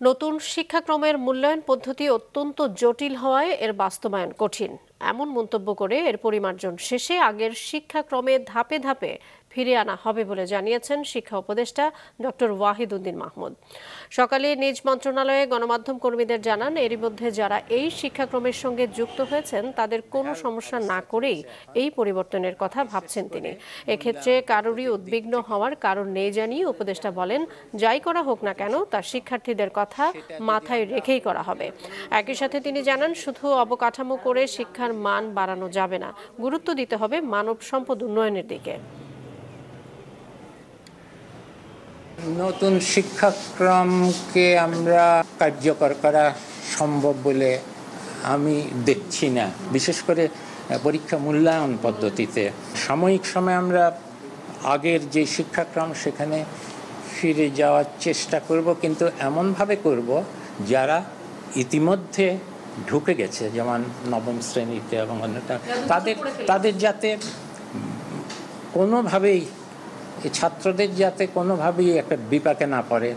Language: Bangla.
নতুন শিক্ষাক্রমের মূল্যায়ন পদ্ধতি অত্যন্ত জটিল হওয়ায় এর বাস্তবায়ন কঠিন এমন মন্তব্য করে এর পরিমার্জন শেষে আগের শিক্ষাক্রমে ধাপে ধাপে ফিরে আনা হবে বলে জানিয়েছেন শিক্ষা উপদেষ্টা ডক্টর ওয়াহিদ উদ্দিন মাহমুদ। সকালে নিজ মন্ত্রণালয়ে গণমাধ্যম কর্মীদের জানান, এরই মধ্যে যারা এই শিক্ষাক্রমের সঙ্গে যুক্ত হয়েছেন তাদের কোনো সমস্যা না করেই এই পরিবর্তনের কথা ভাবছেন তিনি। এক্ষেত্রে কারোরই উদ্বিগ্ন হওয়ার কারণ নেই জানিয়ে উপদেষ্টা বলেন, যাই করা হোক না কেন তা শিক্ষার্থীদের কথা মাথায় রেখেই করা হবে। একই সাথে তিনি জানান, শুধু অবকাঠামো করে শিক্ষার মান বাড়ানো যাবে না, গুরুত্ব দিতে হবে মানব সম্পদ উন্নয়নের দিকে। নতুন শিক্ষাক্রমকে আমরা কার্যকর করা সম্ভব বলে আমি দেখছি না, বিশেষ করে পরীক্ষা মূল্যায়ন পদ্ধতিতে। সাময়িক সময় আমরা আগের যে শিক্ষাক্রম সেখানে ফিরে যাওয়ার চেষ্টা করব, কিন্তু এমনভাবে করব যারা ইতিমধ্যে ঢুকে গেছে, যেমন নবম শ্রেণীতে এবং অন্যটা, তাদের যাতে কোনোভাবেই ছাত্রদের যাতে কোনোভাবেই একটা বিপাকে না পড়ে।